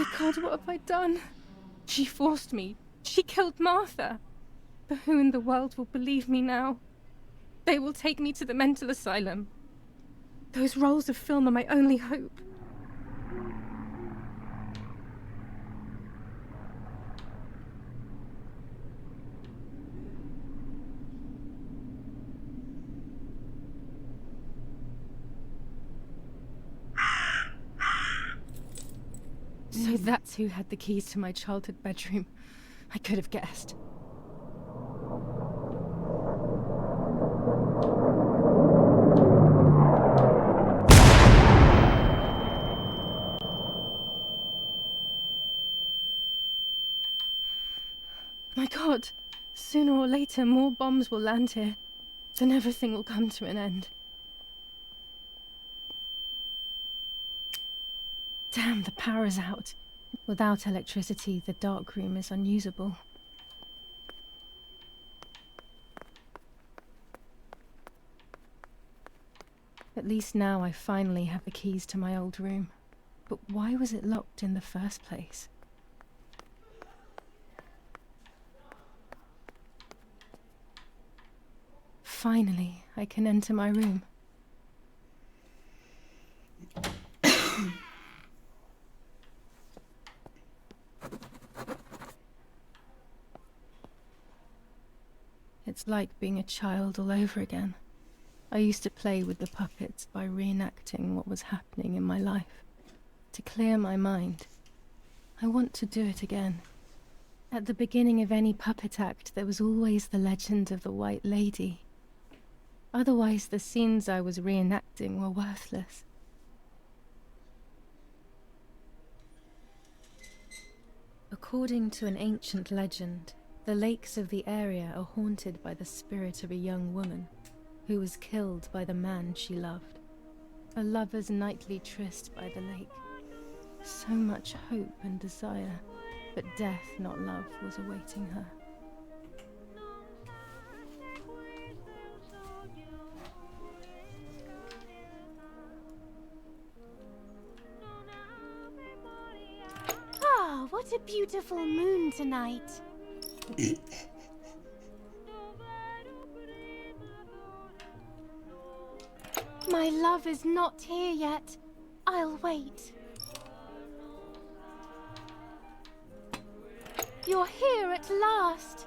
Dear God, what have I done? She forced me. She killed Martha. But who in the world will believe me now? They will take me to the mental asylum. Those rolls of film are my only hope. So that's who had the keys to my childhood bedroom. I could have guessed. My God, sooner or later more bombs will land here. Then everything will come to an end. Damn, the power's out. Without electricity, the dark room is unusable. At least now I finally have the keys to my old room. But why was it locked in the first place? Finally, I can enter my room. It's like being a child all over again. I used to play with the puppets by reenacting what was happening in my life. To clear my mind. I want to do it again. At the beginning of any puppet act, there was always the legend of the White Lady. Otherwise, the scenes I was reenacting were worthless. According to an ancient legend, the lakes of the area are haunted by the spirit of a young woman who was killed by the man she loved. A lover's nightly tryst by the lake. So much hope and desire, but death, not love, was awaiting her. Ah, what a beautiful moon tonight. My love is not here yet. I'll wait. You're here at last.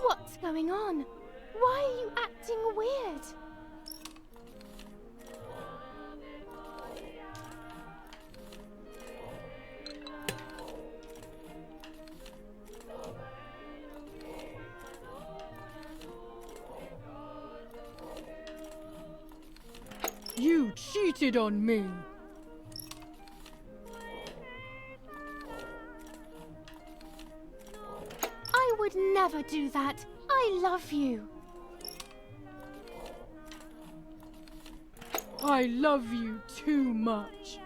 What's going on? Why are you acting weird? You cheated on me! I would never do that. I love you. I love you too much.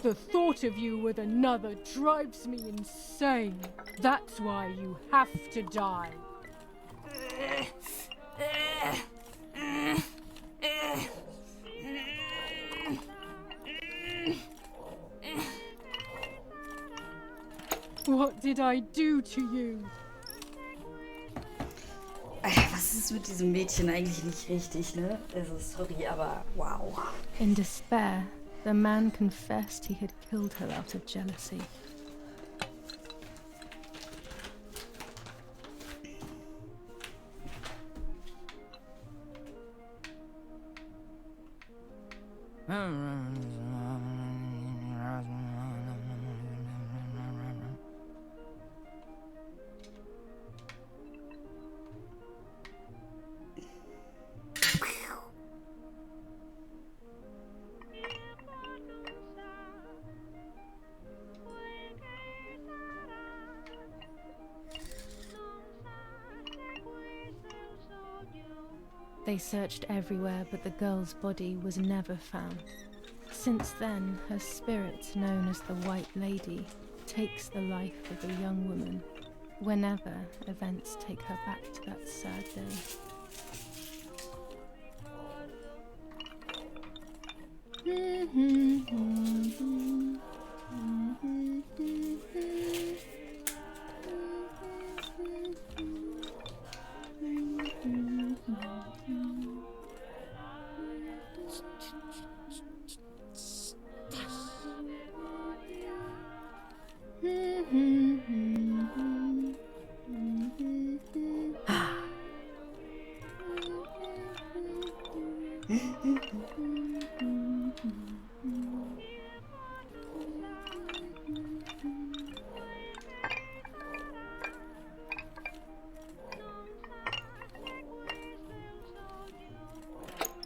The thought of you with another drives me insane. That's why you have to die. What did I do to you? Was ist mit diesem Mädchen eigentlich nicht richtig, ne? Also sorry, aber wow. In despair, the man confessed he had killed her out of jealousy. They searched everywhere, but the girl's body was never found. Since then, her spirit, known as the White Lady, takes the life of a young woman whenever events take her back to that sad day.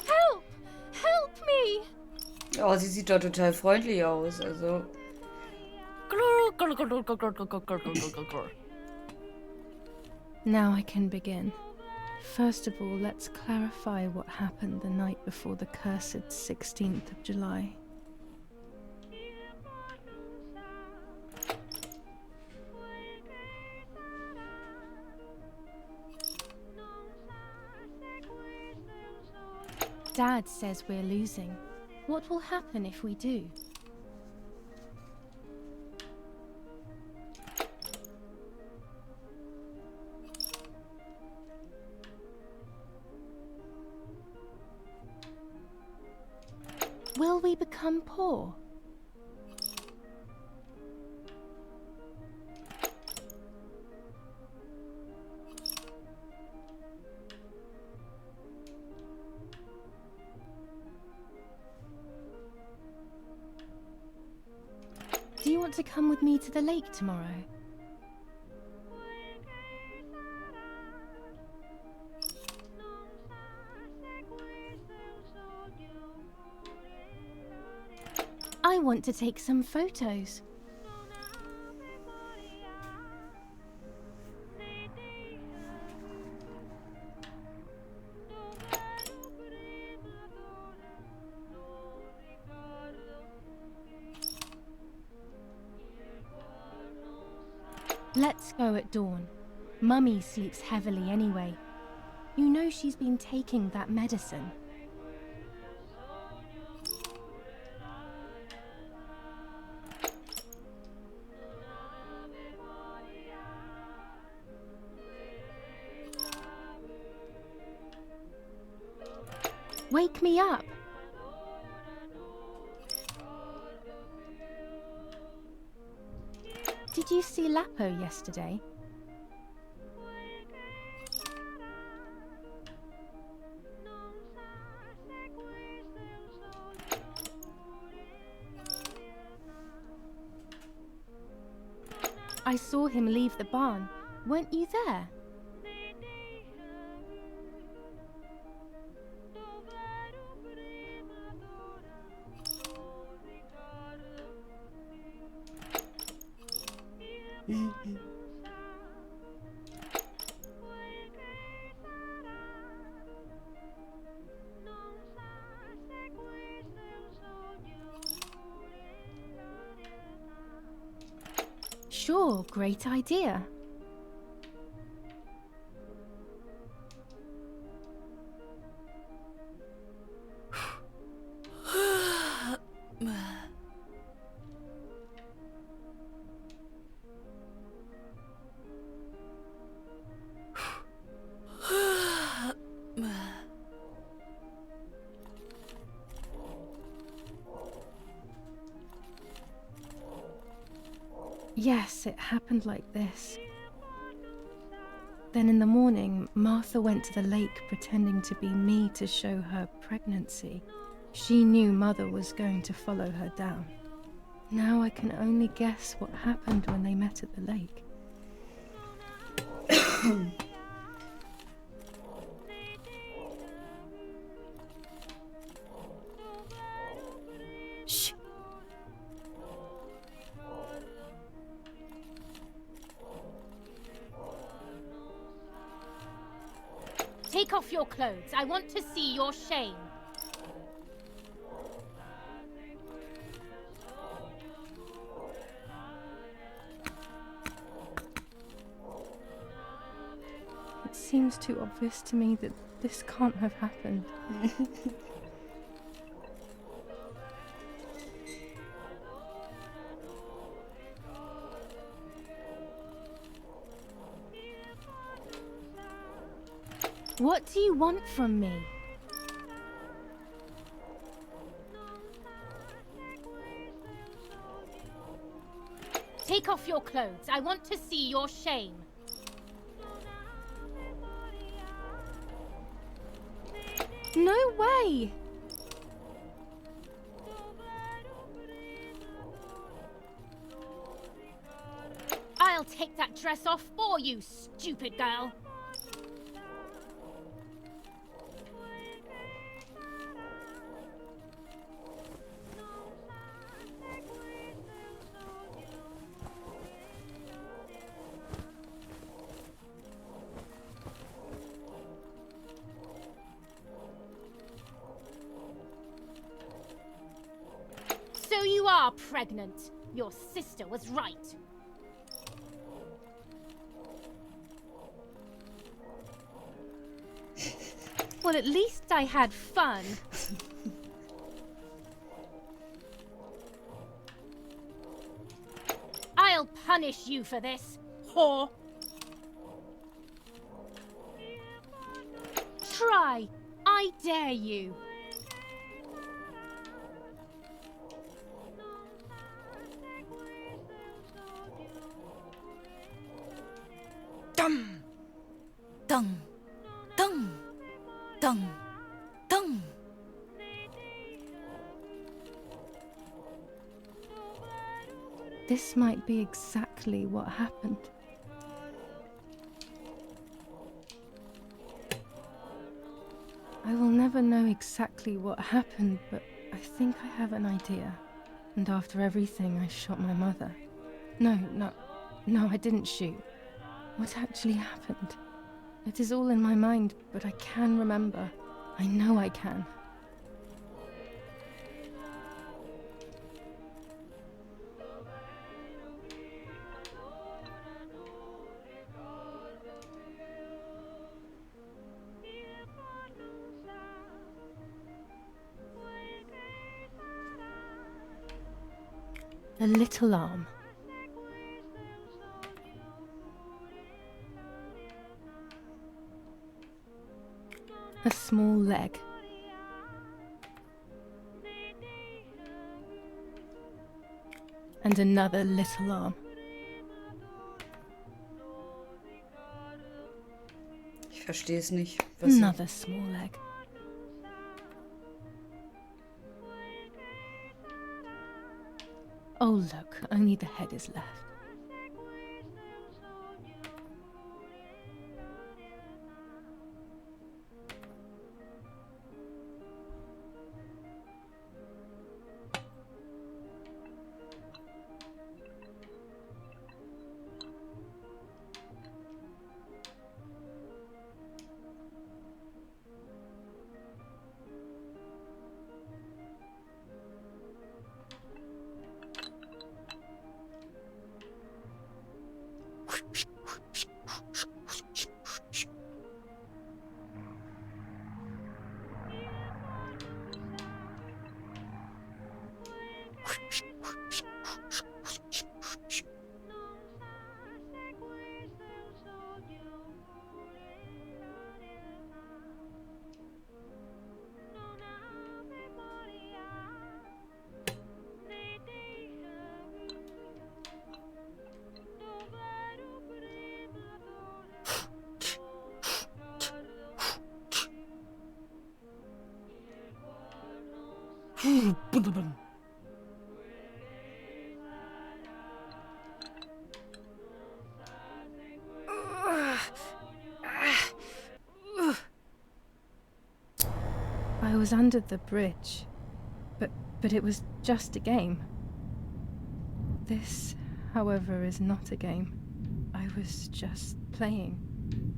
Help! Help me! Oh, sie sieht doch total freundlich aus. Also. Now I can begin. First of all, let's clarify what happened the night before the cursed 16th of July. Dad says we're losing. What will happen if we do? Will we become poor? Do you want to come with me to the lake tomorrow? I want to take some photos. Let's go at dawn. Mummy sleeps heavily anyway. You know she's been taking that medicine. Wake me up! Did you see Lapo yesterday? I saw him leave the barn. Weren't you there? Sure, great idea. Yes, it happened like this. Then in the morning, Martha went to the lake pretending to be me to show her pregnancy. She knew Mother was going to follow her down. Now I can only guess what happened when they met at the lake. Shh! Take off your clothes. I want to see your shame. It seems too obvious to me that this can't have happened. What do you want from me? Take off your clothes. I want to see your shame. No way! I'll take that dress off for you, stupid girl. So you are pregnant. Your sister was right. Well, at least I had fun. I'll punish you for this, whore. Try. I dare you. Dum, dum, dum, dum, dum. This might be exactly what happened. I will never know exactly what happened, but I think I have an idea. And after everything, I shot my mother. No, I didn't shoot. What actually happened? It is all in my mind, but I can remember. I know I can. A little arm. A small leg. And another little arm. Ich verstehe es nicht. Was Another small leg. Oh look, only the head is left. I was under the bridge, but it was just a game. This, however, is not a game. I was just playing.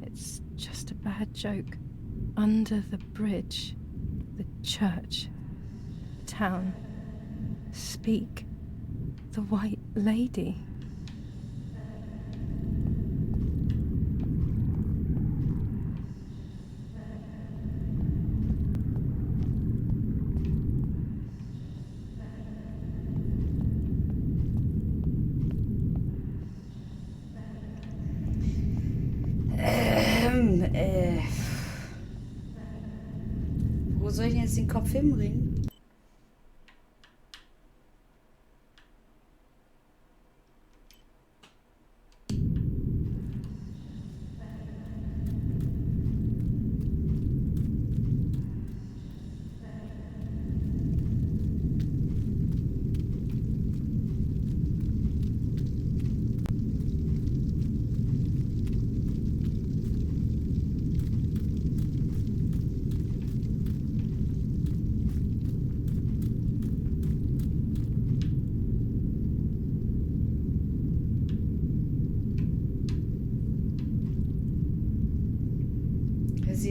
It's just a bad joke. Under the bridge, the church, town, speak, the white lady. Wo soll ich denn jetzt den Kopf hinbringen?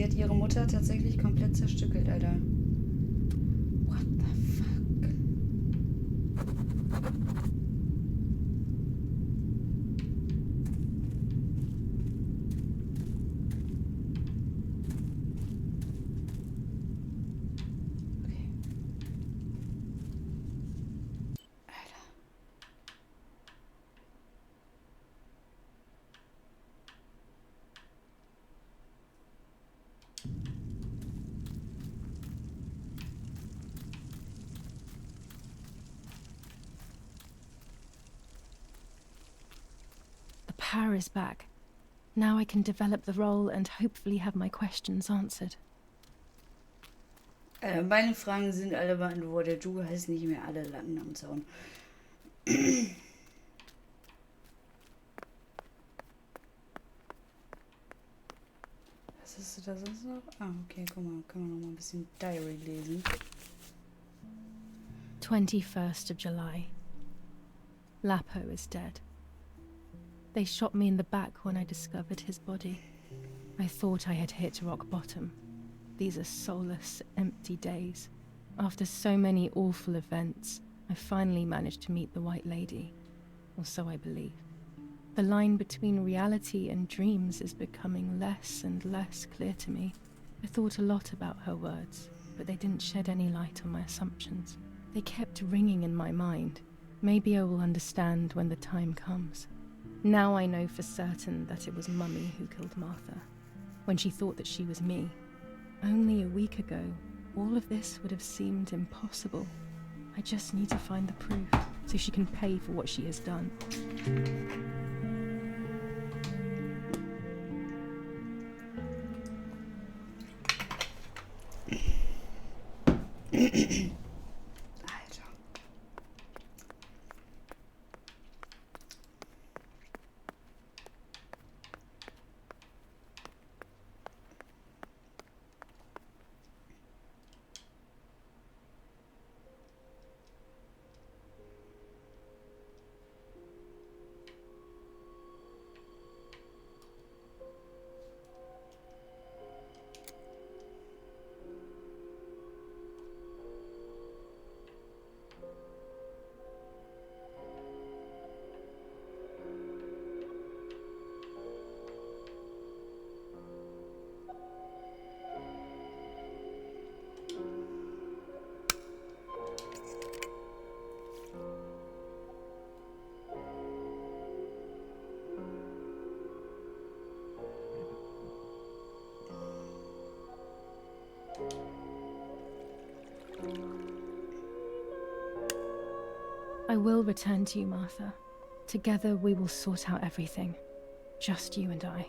sie hat ihre Mutter tatsächlich komplett zerstückelt, Alter. What the fuck? Okay. Alter. The power is back. Now I can develop the role and hopefully have my questions answered. Meine Fragen sind alle beantwortet. Du hast nicht mehr alle Latten am Zaun. Was hast du da sonst noch? Ah, okay, guck mal, können wir noch mal ein bisschen Diary lesen. 21st of July. Lapo is dead. They shot me in the back when I discovered his body. I thought I had hit rock bottom. These are soulless, empty days. After so many awful events, I finally managed to meet the White Lady. Or so I believe. The line between reality and dreams is becoming less and less clear to me. I thought a lot about her words, but they didn't shed any light on my assumptions. They kept ringing in my mind. Maybe I will understand when the time comes. Now I know for certain that it was Mummy who killed Martha, when she thought that she was me. Only a week ago, all of this would have seemed impossible. I just need to find the proof, so she can pay for what she has done. Alter. I will return to you, Martha. Together we will sort out everything. Just you and I.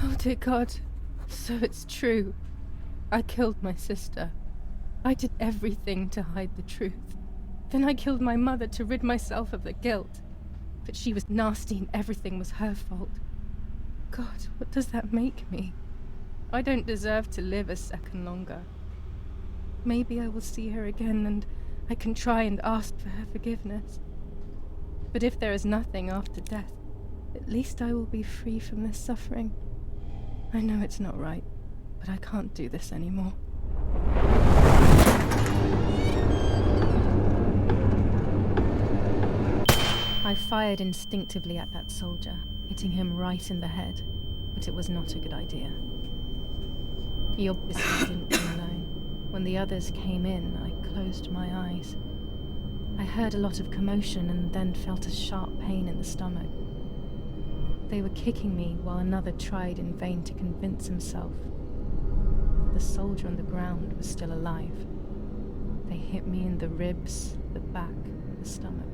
Oh dear God, so it's true. I killed my sister. I did everything to hide the truth. Then I killed my mother to rid myself of the guilt. But she was nasty and everything was her fault. God, what does that make me? I don't deserve to live a second longer. Maybe I will see her again and I can try and ask for her forgiveness. But if there is nothing after death, at least I will be free from this suffering. I know it's not right, but I can't do this anymore. I fired instinctively at that soldier, hitting him right in the head, but it was not a good idea. He obviously didn't come alone. When the others came in, I closed my eyes. I heard a lot of commotion and then felt a sharp pain in the stomach. They were kicking me while another tried in vain to convince himself the soldier on the ground was still alive. They hit me in the ribs, the back, the stomach.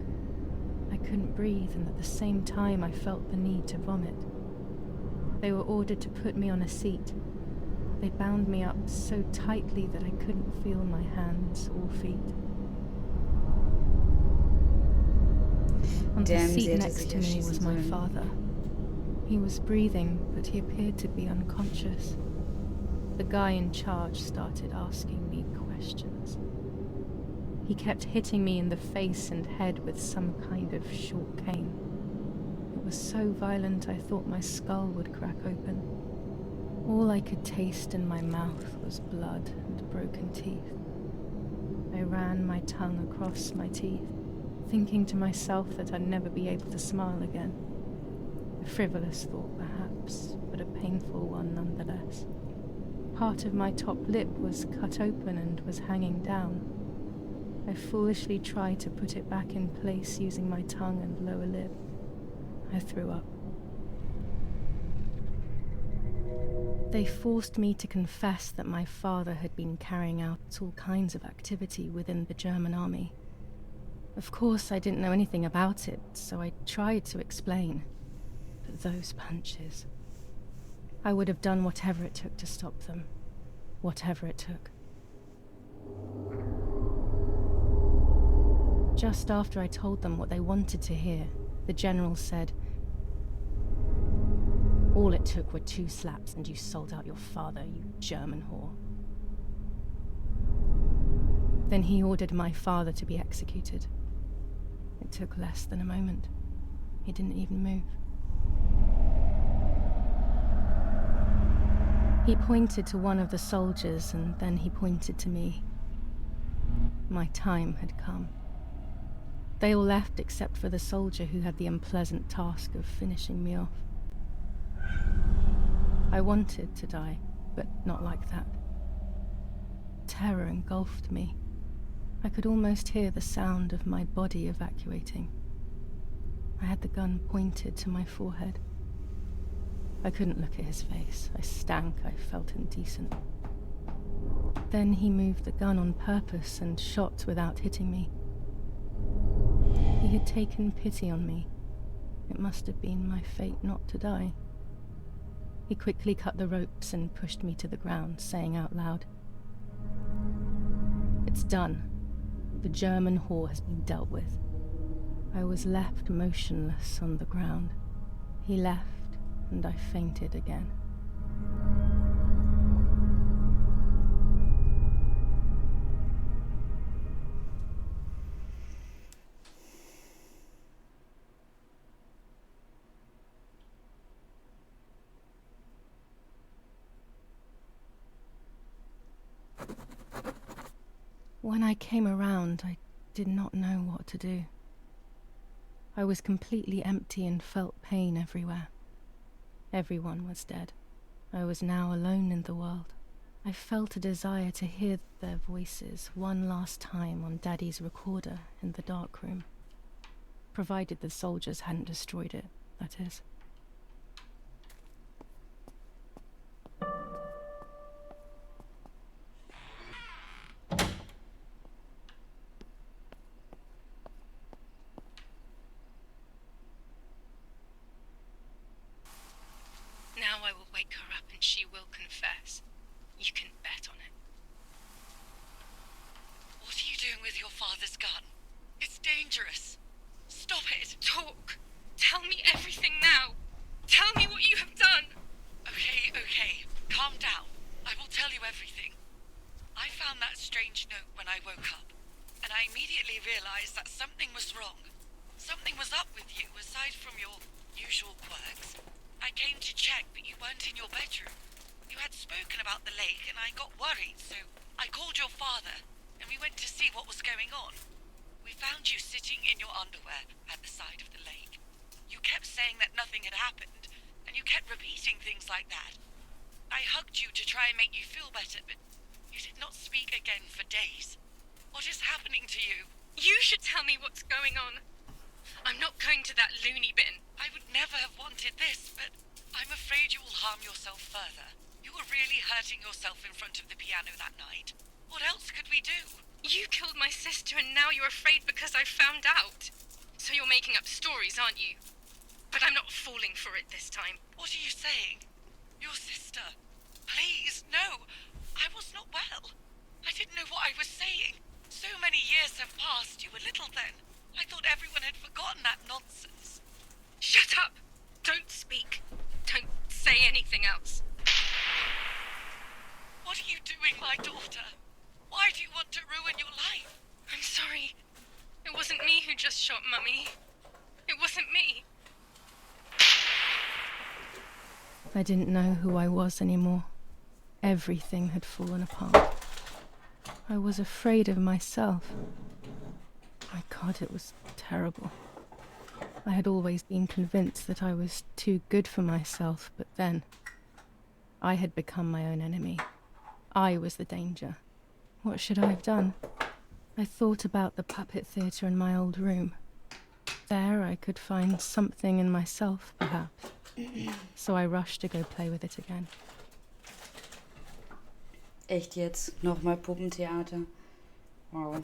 I couldn't breathe, and at the same time I felt the need to vomit. They were ordered to put me on a seat. They bound me up so tightly that I couldn't feel my hands or feet. On the seat next to me was my father. He was breathing, but he appeared to be unconscious. The guy in charge started asking me questions. He kept hitting me in the face and head with some kind of short cane. It was so violent I thought my skull would crack open. All I could taste in my mouth was blood and broken teeth. I ran my tongue across my teeth, thinking to myself that I'd never be able to smile again. A frivolous thought, perhaps, but a painful one nonetheless. Part of my top lip was cut open and was hanging down. I foolishly tried to put it back in place using my tongue and lower lip. I threw up. They forced me to confess that my father had been carrying out all kinds of activity within the German army. Of course, I didn't know anything about it, so I tried to explain. But those punches... I would have done whatever it took to stop them. Whatever it took. Just after I told them what they wanted to hear, the general said, "All it took were 2 slaps and you sold out your father, you German whore." Then he ordered my father to be executed. It took less than a moment. He didn't even move. He pointed to one of the soldiers and then he pointed to me. My time had come. They all left except for the soldier who had the unpleasant task of finishing me off. I wanted to die, but not like that. Terror engulfed me. I could almost hear the sound of my body evacuating. I had the gun pointed to my forehead. I couldn't look at his face. I stank. I felt indecent. Then he moved the gun on purpose and shot without hitting me. He had taken pity on me. It must have been my fate not to die. He quickly cut the ropes and pushed me to the ground, saying out loud, "It's done. The German whore has been dealt with." I was left motionless on the ground. He left, and I fainted again. When I came around, I did not know what to do. I was completely empty and felt pain everywhere. Everyone was dead. I was now alone in the world. I felt a desire to hear their voices one last time on Daddy's recorder in the dark room. Provided the soldiers hadn't destroyed it, that is. Now I will wake her up and she will confess. You can bet on it. What are you doing with your father's gun? It's dangerous. Stop it. Talk! Tell me everything now! Tell me what you have done! Okay. Calm down. I will tell you everything. I found that strange note when I woke up, and I immediately realized that something was wrong. Something was up with you, aside from your usual quirks. I came to check, but you weren't in your bedroom. You had spoken about the lake, and I got worried, so I called your father, and we went to see what was going on. We found you sitting in your underwear at the side of the lake. You kept saying that nothing had happened, and you kept repeating things like that. I hugged you to try and make you feel better, but you did not speak again for days. What is happening to you? You should tell me what's going on. I'm not going to that loony bin. I would never have wanted this, but I'm afraid you will harm yourself further. You were really hurting yourself in front of the piano that night. What else could we do? You killed my sister and now you're afraid because I found out. So you're making up stories, aren't you? But I'm not falling for it this time. What are you saying? Your sister? Please, no. I was not well. I didn't know what I was saying. So many years have passed. You were little then. I thought everyone had forgotten that nonsense. Shut up! Don't speak. Don't say anything else. What are you doing, my daughter? Why do you want to ruin your life? I'm sorry. It wasn't me who just shot Mummy. It wasn't me. I didn't know who I was anymore. Everything had fallen apart. I was afraid of myself. My God, it was terrible. I had always been convinced that I was too good for myself, but then I had become my own enemy. I was the danger. What should I have done? I thought about the puppet theatre in my old room. There I could find something in myself, perhaps. So I rushed to go play with it again. Echt jetzt? Nochmal Puppentheater? Wow.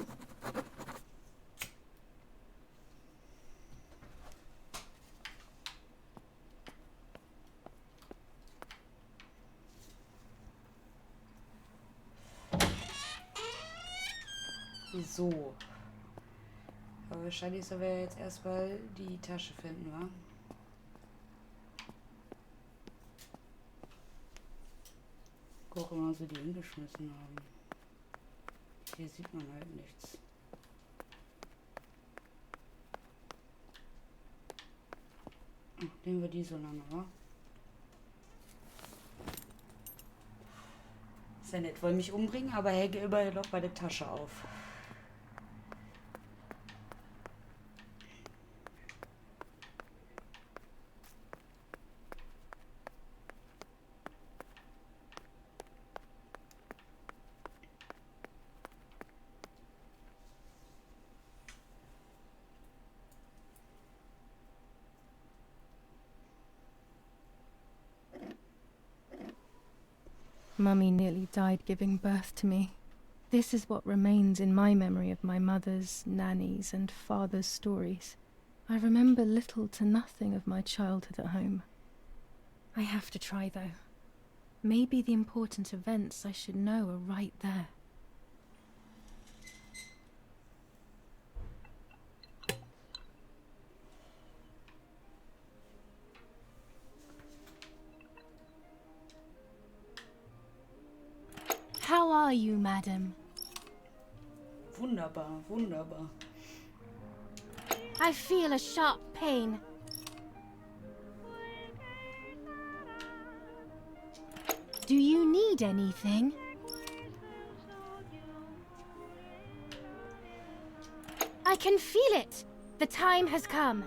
So. Aber wahrscheinlich sollen wir jetzt erstmal die Tasche finden, wa? Guck mal, sie die hingeschmissen haben. Hier sieht man halt nichts. Ach, nehmen wir die so lange, wa? Ist ja nett, wollen mich umbringen, aber hänge immerhin noch meine Tasche auf. Mummy nearly died giving birth to me. This is what remains in my memory of my mother's, nanny's, and father's stories. I remember little to nothing of my childhood at home. I have to try, though. Maybe the important events I should know are right there. How are you, madam? Wunderbar, wunderbar. I feel a sharp pain. Do you need anything? I can feel it. The time has come.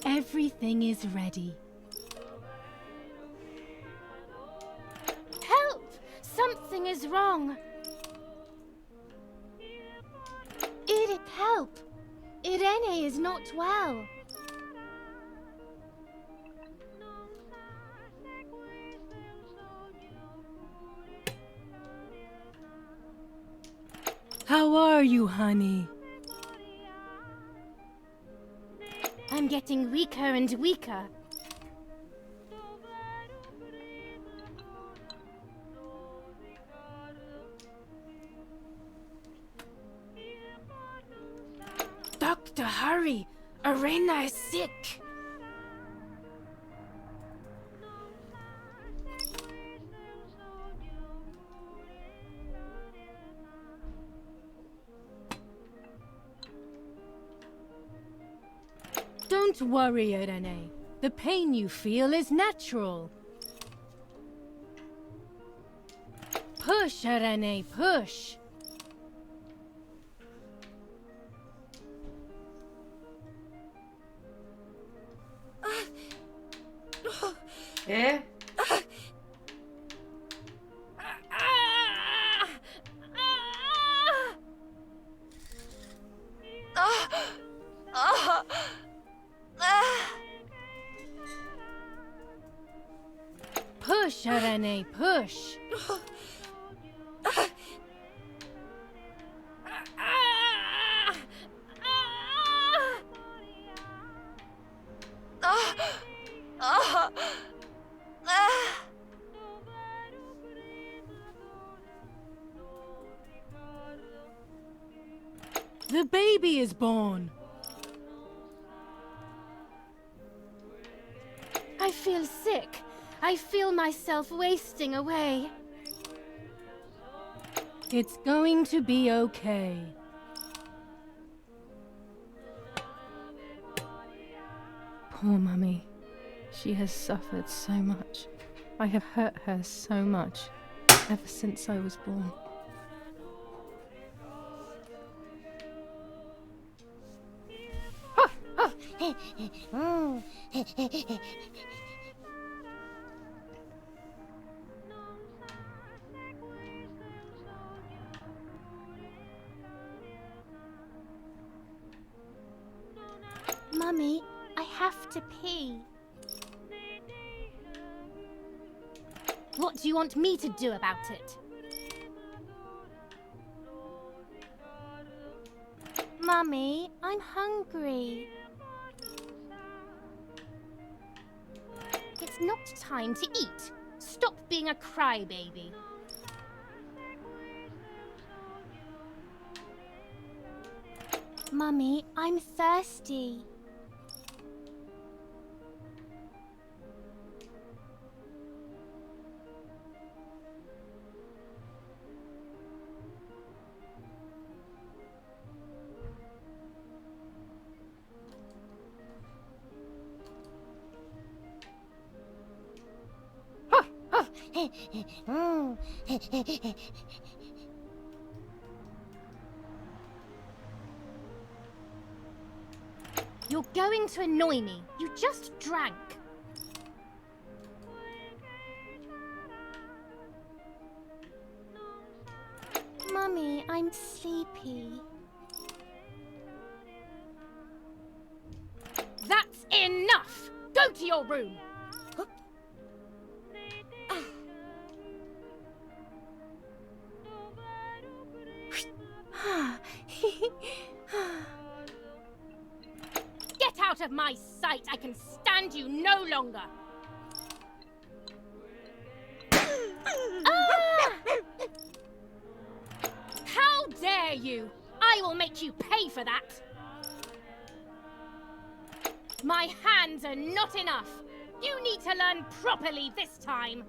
Everything is ready. Help! Something is wrong. Edith, help! Irene is not well. How are you, honey? I'm getting weaker and weaker. Doctor, hurry! Arena is sick. Don't worry, Irene. The pain you feel is natural. Push, Irene, push. Hä? Push, Irene, push. The baby is born. I feel sick. I feel myself wasting away. It's going to be okay. Poor Mummy. She has suffered so much. I have hurt her so much, ever since I was born. Mummy, I have to pee. What do you want me to do about it? Mummy, I'm hungry. It's not time to eat. Stop being a crybaby. Mummy, I'm thirsty. You're going to annoy me. You just drank. Mummy, I'm sleepy. That's enough! Go to your room! Get out of my sight! I can stand you no longer! How dare you! I will make you pay for that! My hands are not enough! You need to learn properly this time!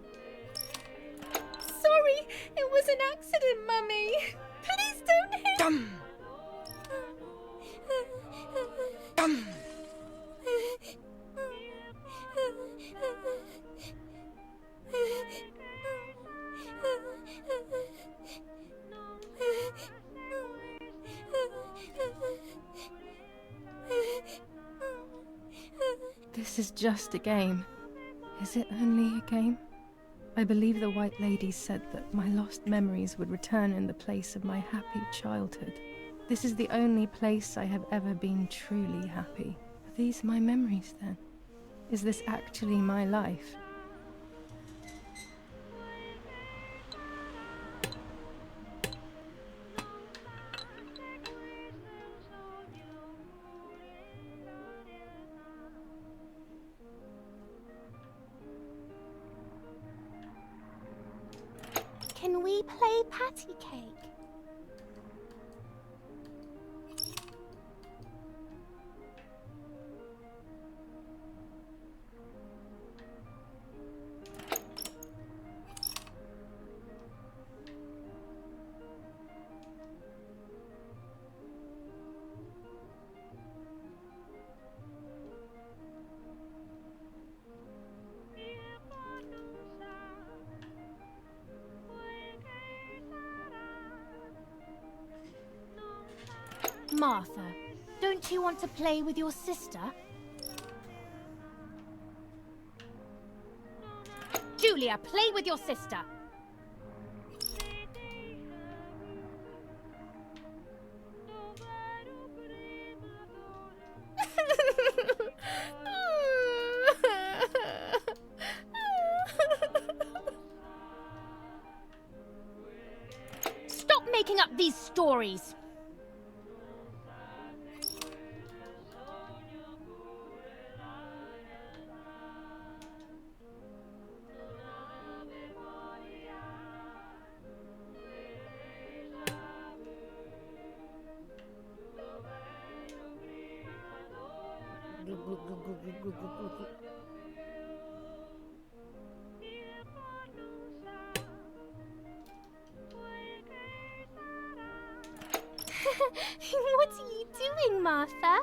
Sorry, it was an accident, Mummy. Please don't hit. Dumb. Dumb. This is just a game. Is it only a game? I believe the White Lady said that my lost memories would return in the place of my happy childhood. This is the only place I have ever been truly happy. Are these my memories then? Is this actually my life? Can we play patty cake? Martha, don't you want to play with your sister? Julia, play with your sister. Stop making up these stories. What are you doing, Martha?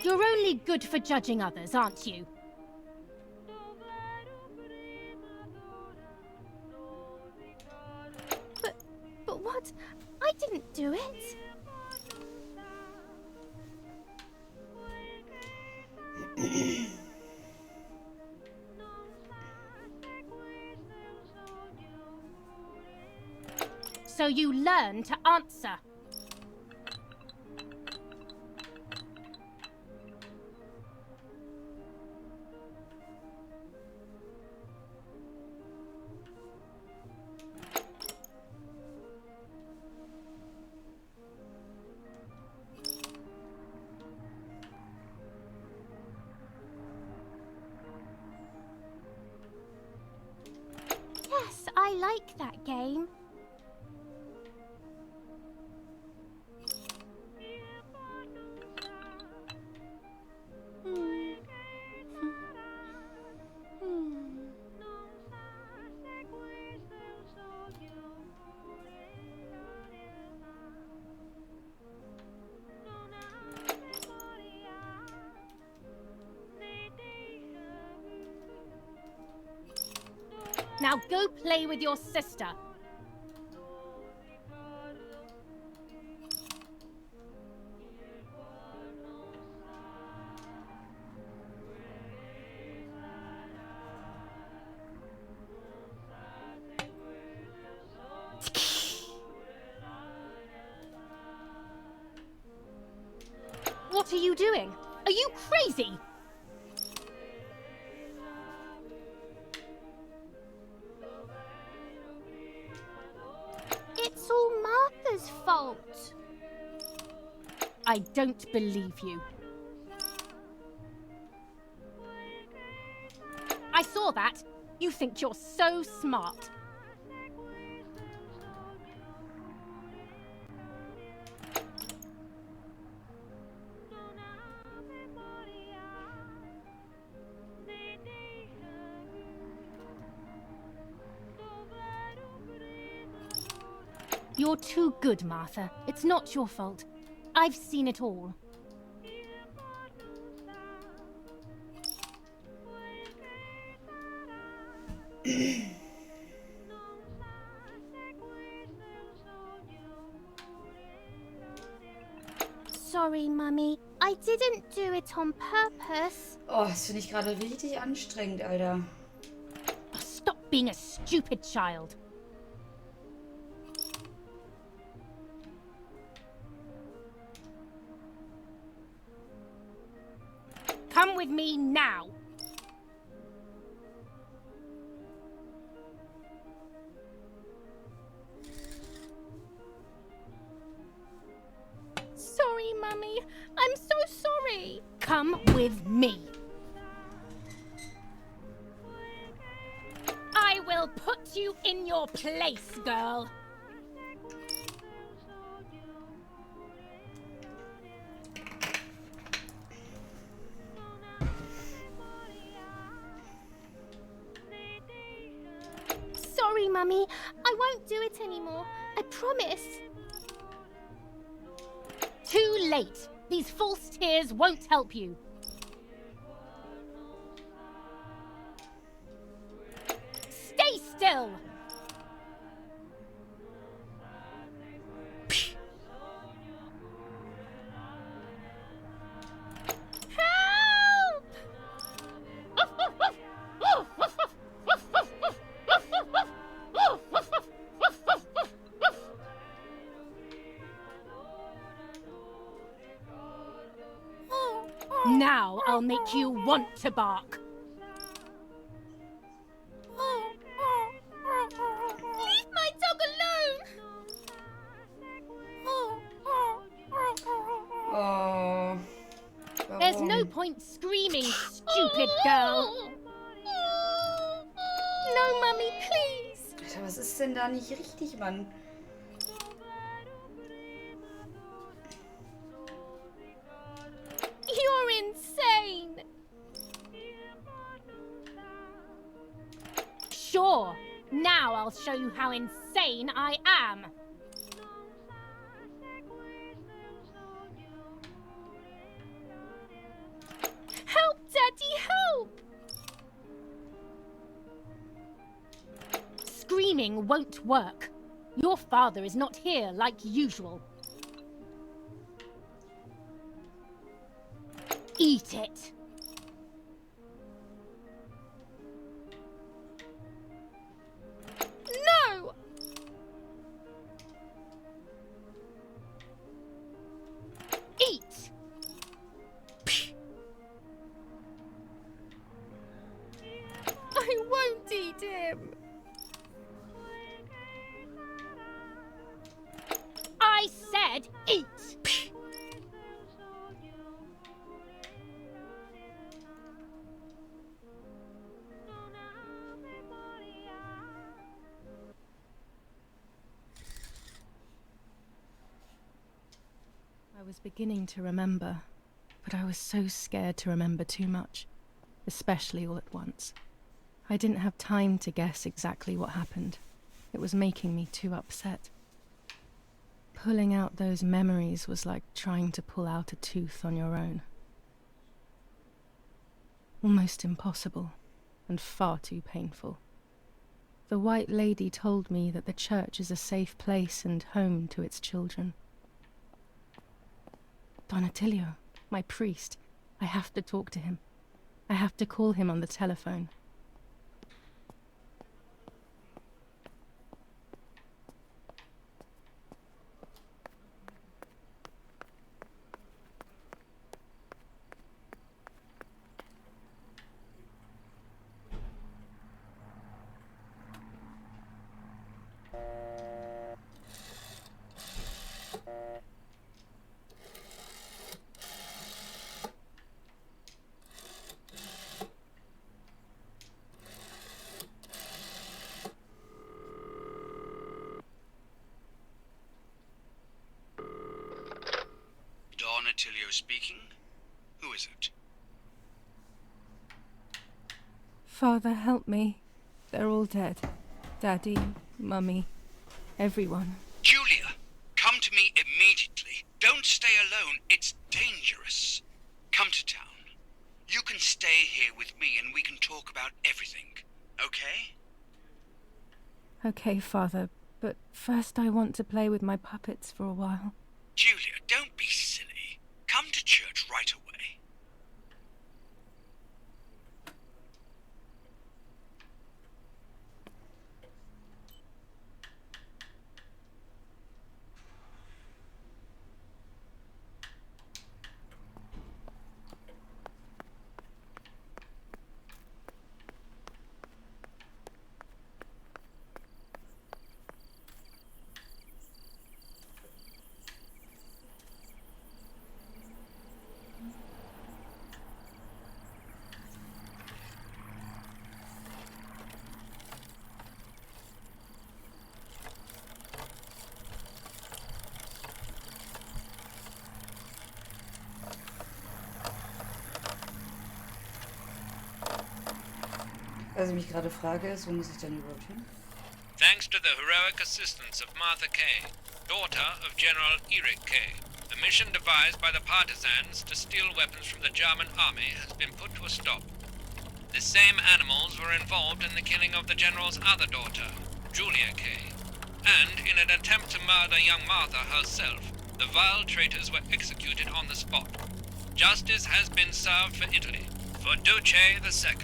You're only good for judging others, aren't you? But what? I didn't do it. So you learn to answer. Yes, I like that game. Now go play with your sister. What are you doing? Are you crazy? It's all Martha's fault. I don't believe you. I saw that. You think you're so smart. You're too good, Martha. It's not your fault. I've seen it all. Sorry, Mummy. I didn't do it on purpose. Oh, das finde ich gerade richtig anstrengend, Alter. Stop being a stupid child. Come with me now. Sorry, Mummy. I'm so sorry. Come with me. I will put you in your place, girl. Sorry, Mummy. I won't do it anymore. I promise. Too late. These false tears won't help you. still. Now I'll make you want to bark. Leave my dog alone! Oh. There's no Warum? point screaming, stupid girl. No, Mummy, please! Alter, was ist denn da nicht richtig, Mann? You're insane! Sure. Now I'll show you how insane I am. Help, Daddy, help! Screaming won't work. Your father is not here like usual. Eat it. No! Eat. I won't eat him! I said eat. I was beginning to remember, but I was so scared to remember too much, especially all at once. I didn't have time to guess exactly what happened. It was making me too upset. Pulling out those memories was like trying to pull out a tooth on your own. Almost impossible, and far too painful. The White Lady told me that the church is a safe place and home to its children. Don Attilio, my priest. I have to talk to him. I have to call him on the telephone. Don Attilio speaking. Who is it? Father, help me. They're all dead. Daddy, Mummy, everyone. Julia, come to me immediately. Don't stay alone. It's dangerous. Come to town. You can stay here with me and we can talk about everything. Okay? Okay, Father, but first I want to play with my puppets for a while. Julia, don't be silly. Come to church right away. Was ich mich gerade frage, ist, wo muss ich denn überhaupt hin? Thanks to the heroic assistance of Martha Kay, daughter of General Eric Kay, the mission devised by the partisans to steal weapons from the German army has been put to a stop. The same animals were involved in the killing of the General's other daughter, Julia Kay. And in an attempt to murder young Martha herself, the vile traitors were executed on the spot. Justice has been served for Italy, for Duce II.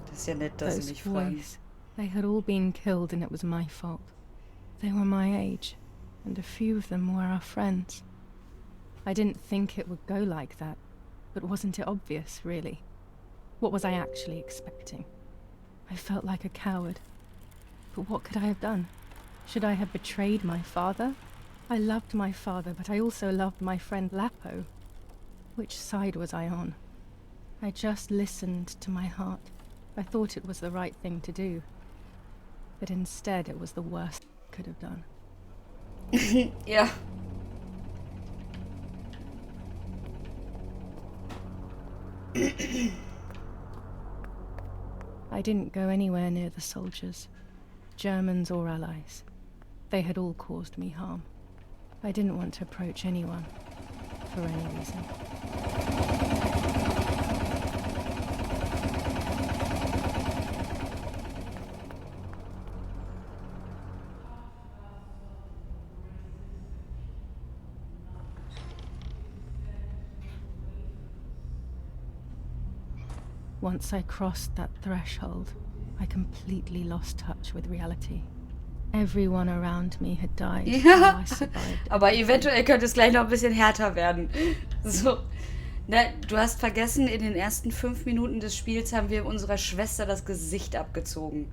Das ist ja nett, dass sie mich fragen. Boys, they had all been killed and it was my fault. They were my age, and a few of them were our friends. I didn't think it would go like that, but wasn't it obvious, really? What was I actually expecting? I felt like a coward. But what could I have done? Should I have betrayed my father? I loved my father, but I also loved my friend Lapo. Which side was I on? I just listened to my heart. I thought it was the right thing to do. But instead it was the worst I could have done. Ja. I didn't go anywhere near the soldiers, Germans or allies. They had all caused me harm. I didn't want to approach anyone, for any reason. Once I crossed that threshold, I completely lost touch with reality. Everyone around me had died. Ja, I survived. aber eventuell könnte es gleich noch ein bisschen härter werden. So, ne, du hast vergessen, in den ersten 5 Minuten des Spiels haben wir unserer Schwester das Gesicht abgezogen.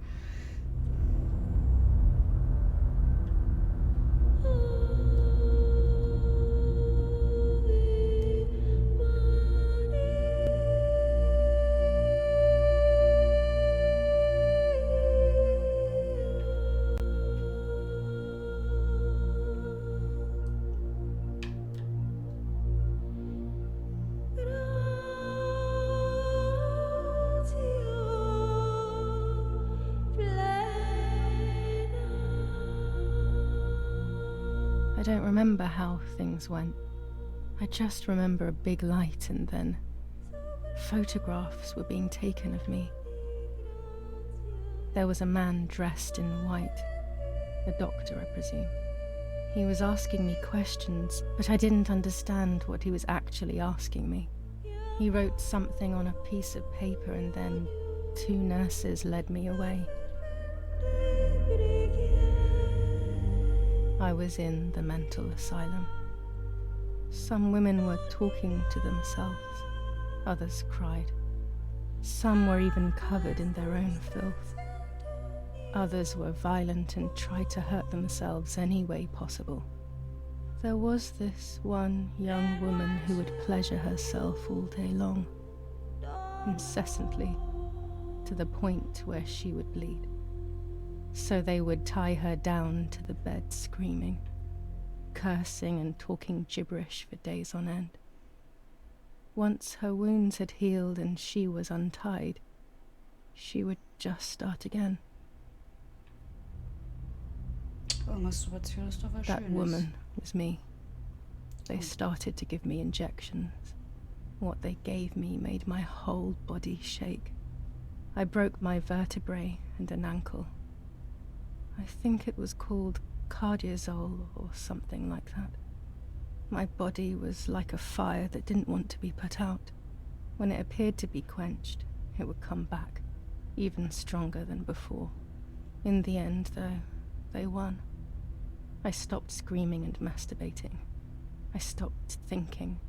I don't remember how things went. I just remember a big light and then photographs were being taken of me. There was a man dressed in white, a doctor, I presume. He was asking me questions, but I didn't understand what he was actually asking me. He wrote something on a piece of paper and then 2 nurses led me away. I was in the mental asylum. Some women were talking to themselves. Others cried. Some were even covered in their own filth. Others were violent and tried to hurt themselves any way possible. There was this one young woman who would pleasure herself all day long, incessantly, to the point where she would bleed. So they would tie her down to the bed screaming, cursing and talking gibberish for days on end. Once her wounds had healed and she was untied, she would just start again. Oh, Masturbation ist doch was That Schönes. woman was me. They started to give me injections. What they gave me made my whole body shake. I broke my vertebrae and an ankle. I think it was called cardiazole or something like that. My body was like a fire that didn't want to be put out. When it appeared to be quenched, it would come back, even stronger than before. In the end, though, they won. I stopped screaming and masturbating. I stopped thinking.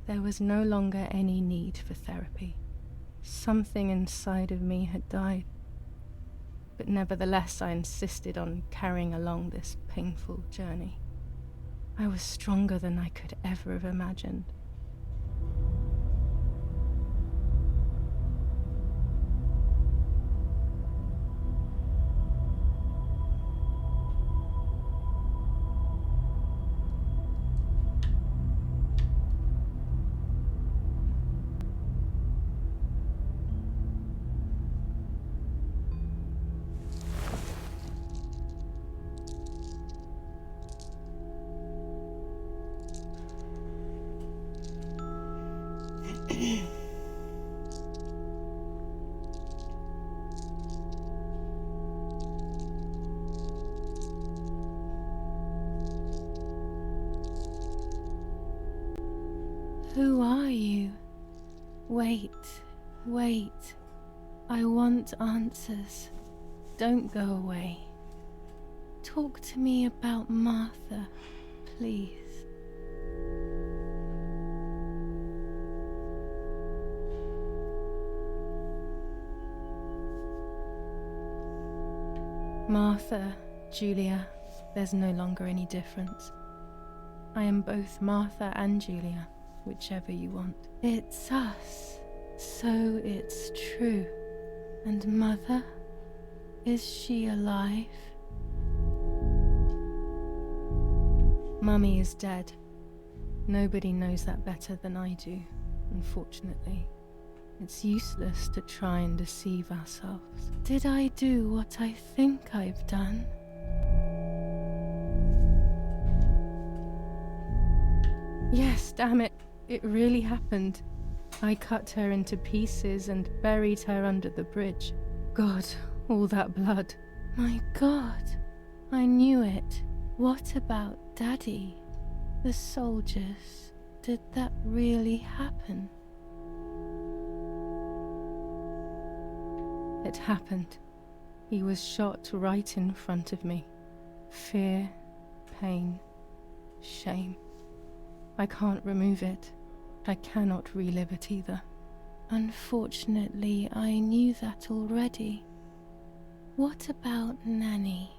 There was no longer any need for therapy. Something inside of me had died. But nevertheless, I insisted on carrying along this painful journey. I was stronger than I could ever have imagined. Who are you? Wait, wait. I want answers. Don't go away. Talk to me about Martha, please. Martha, Julia, there's no longer any difference. I am both Martha and Julia, whichever you want. It's us, so it's true. And Mother? Is she alive? Mummy is dead. Nobody knows that better than I do, unfortunately. It's useless to try and deceive ourselves. Did I do what I think I've done? Yes, damn it. It really happened. I cut her into pieces and buried her under the bridge. God, all that blood. My God, I knew it. What about Daddy? The soldiers? Did that really happen? It happened. He was shot right in front of me. Fear, pain, shame. I can't remove it. I cannot relive it either. Unfortunately, I knew that already. What about Nanny?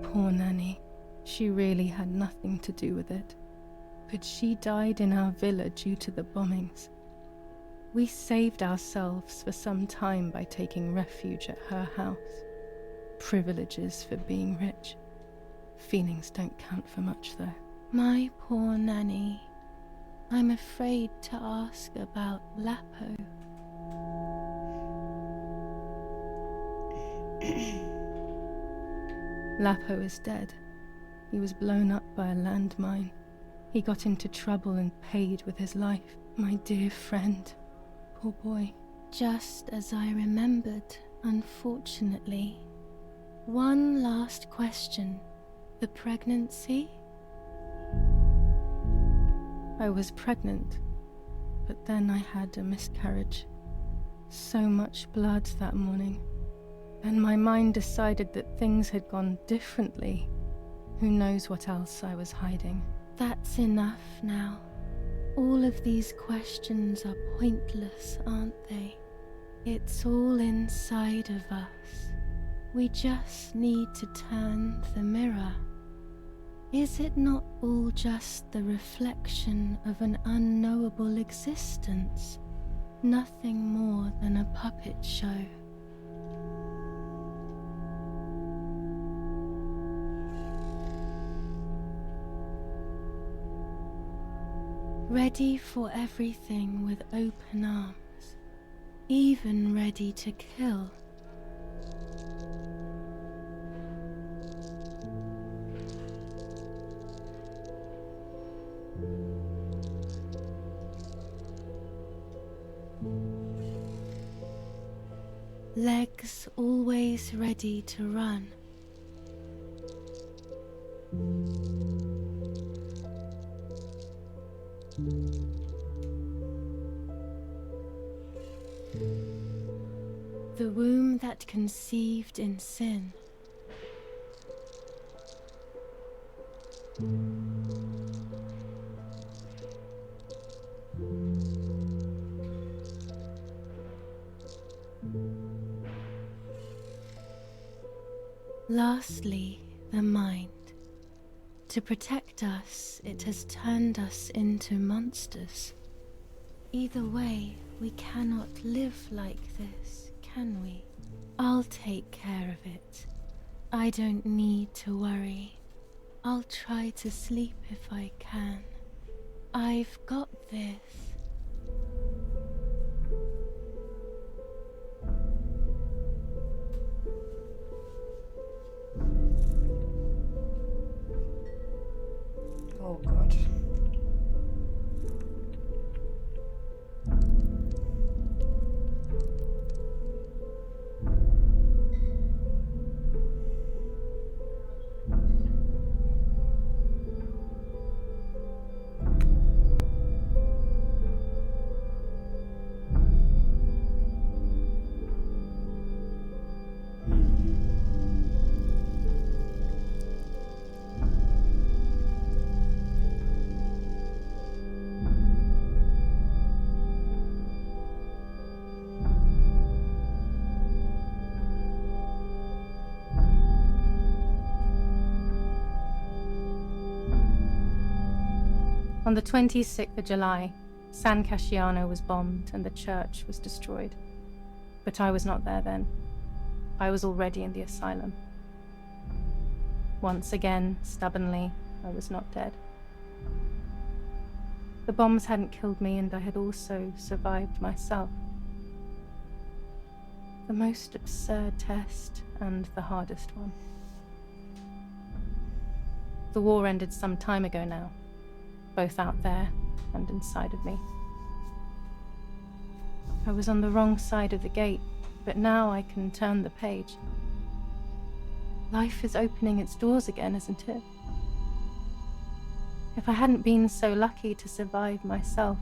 Poor Nanny. She really had nothing to do with it. But she died in our villa due to the bombings. We saved ourselves for some time by taking refuge at her house. Privileges for being rich. Feelings don't count for much, though. My poor Nanny. I'm afraid to ask about Lapo. Lapo is dead. He was blown up by a landmine. He got into trouble and paid with his life. My dear friend. Poor boy. Just as I remembered, unfortunately. One last question. The pregnancy? I was pregnant, but then I had a miscarriage. So much blood that morning. And my mind decided that things had gone differently. Who knows what else I was hiding? That's enough now. All of these questions are pointless, aren't they? It's all inside of us. We just need to turn the mirror. Is it not all just the reflection of an unknowable existence? Nothing more than a puppet show. Ready for everything with open arms, even ready to kill. Legs always ready to run. The womb that conceived in sin. Lastly, the mind. To protect us, it has turned us into monsters. Either way, we cannot live like this, can we? I'll take care of it. I don't need to worry. I'll try to sleep if I can. I've got this. Oh Gott. On the 26th of July, San Casciano was bombed and the church was destroyed. But I was not there then. I was already in the asylum. Once again, stubbornly, I was not dead. The bombs hadn't killed me, and I had also survived myself. The most absurd test and the hardest one. The war ended some time ago now, both out there and inside of me. I was on the wrong side of the gate, but now I can turn the page. Life is opening its doors again, isn't it? If I hadn't been so lucky to survive myself,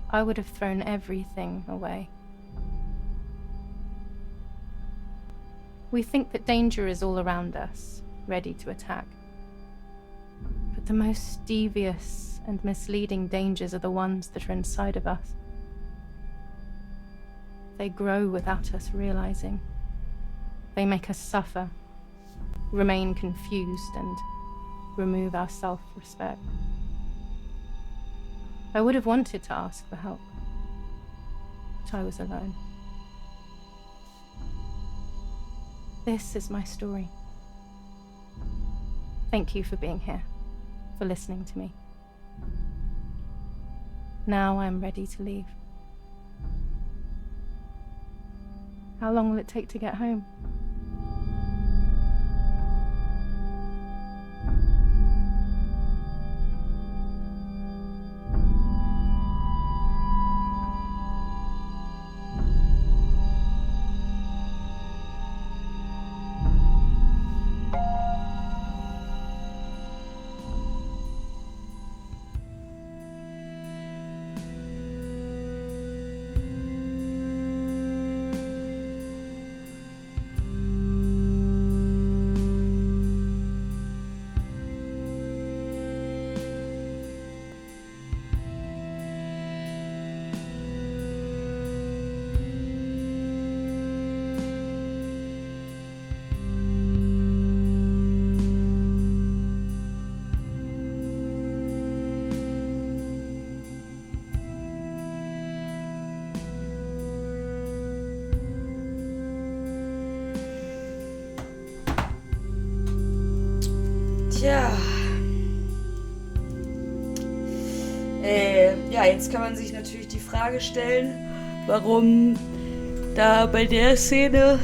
I would have thrown everything away. We think that danger is all around us, ready to attack. But the most devious and misleading dangers are the ones that are inside of us. They grow without us realizing. They make us suffer, remain confused, and remove our self-respect. I would have wanted to ask for help, but I was alone. This is my story. Thank you for being here, for listening to me. Now I'm ready to leave. How long will it take to get home? Tja. Ja, jetzt kann man sich natürlich die Frage stellen, warum da bei der Szene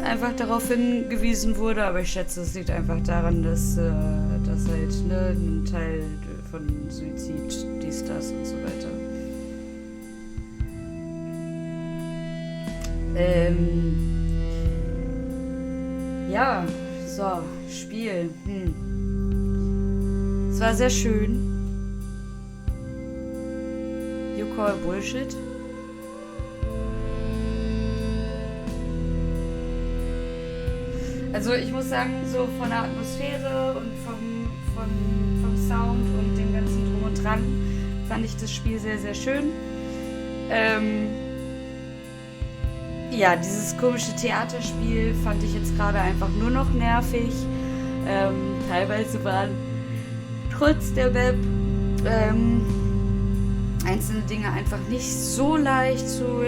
einfach darauf hingewiesen wurde. Aber ich schätze, es liegt einfach daran, dass halt ein Teil von Suizid, dies, das und so weiter. Ja, so, Spiel. Es war sehr schön. You call Bullshit? Also ich muss sagen, so von der Atmosphäre und vom Sound und dem ganzen Drum und Dran fand ich das Spiel sehr, sehr schön. Ja, dieses komische Theaterspiel fand ich jetzt gerade einfach nur noch nervig. Teilweise waren trotz der Map einzelne Dinge einfach nicht so leicht zu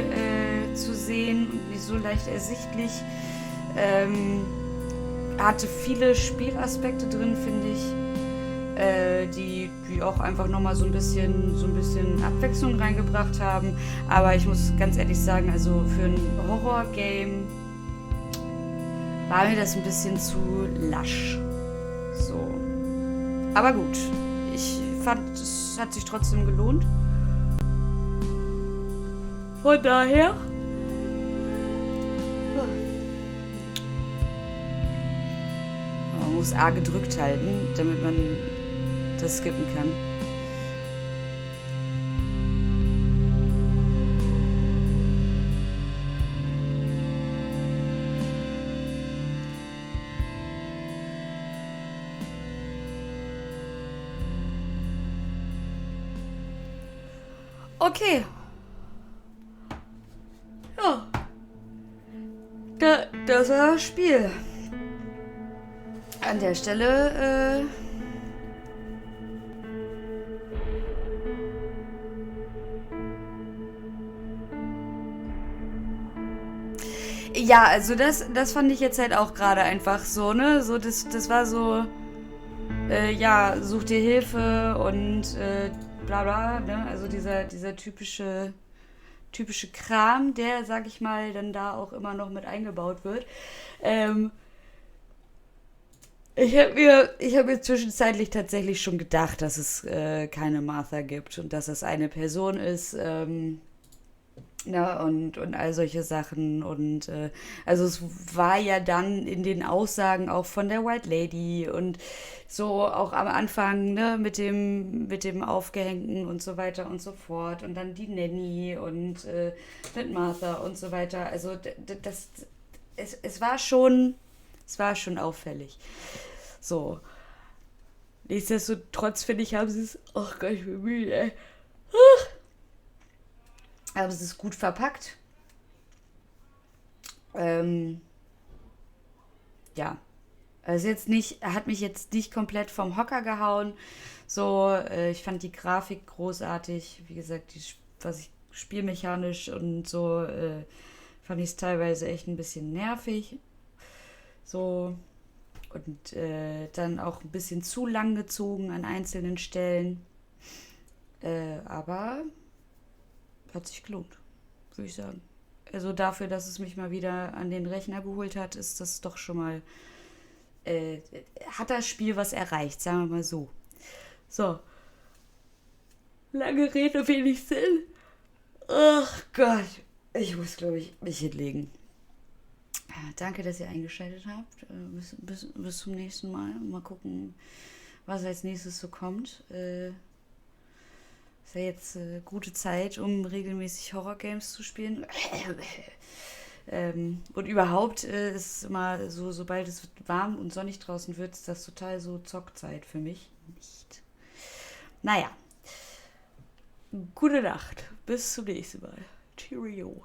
sehen und nicht so leicht ersichtlich. Hatte viele Spielaspekte drin, finde ich, die auch einfach nochmal so ein bisschen Abwechslung reingebracht haben. Aber ich muss ganz ehrlich sagen, also für ein Horror-Game war mir das ein bisschen zu lasch. So. Aber gut, ich fand, es hat sich trotzdem gelohnt. Von daher. Man muss A gedrückt halten, damit man das skippen kann. Okay. Ja. Das war das Spiel. An der Stelle Ja, also das fand ich jetzt halt auch gerade einfach so, ne? So, das war so, ja, such dir Hilfe und bla bla, ne? Also dieser typische Kram, der, sag ich mal, dann da auch immer noch mit eingebaut wird. Ich hab mir zwischenzeitlich tatsächlich schon gedacht, dass es keine Martha gibt und dass es eine Person ist, ja, und all solche Sachen. Und also es war ja dann in den Aussagen auch von der White Lady und so auch am Anfang, ne, mit dem Aufgehängten und so weiter und so fort. Und dann die Nanny und mit Martha und so weiter. Also es war schon auffällig. So. Nichtsdestotrotz finde ich, haben sie es. Oh Gott, ich bin müde, ey. Aber es ist gut verpackt. Ja. Also hat mich jetzt nicht komplett vom Hocker gehauen. So, ich fand die Grafik großartig. Wie gesagt, spielmechanisch und so fand ich es teilweise echt ein bisschen nervig. So. Und dann auch ein bisschen zu lang gezogen an einzelnen Stellen. Aber hat sich gelohnt, würde ich sagen. Also dafür, dass es mich mal wieder an den Rechner geholt hat, ist das doch schon mal, hat das Spiel was erreicht, sagen wir mal so. So. Lange Rede, wenig Sinn. Ach Gott. Ich muss, glaube ich, mich hinlegen. Danke, dass ihr eingeschaltet habt. Bis zum nächsten Mal. Mal gucken, was als nächstes so kommt. Ist ja jetzt gute Zeit, um regelmäßig Horrorgames zu spielen. Und überhaupt ist immer so, sobald es warm und sonnig draußen wird, ist das total so Zockzeit für mich. Nicht. Naja. Gute Nacht. Bis zum nächsten Mal. Cheerio.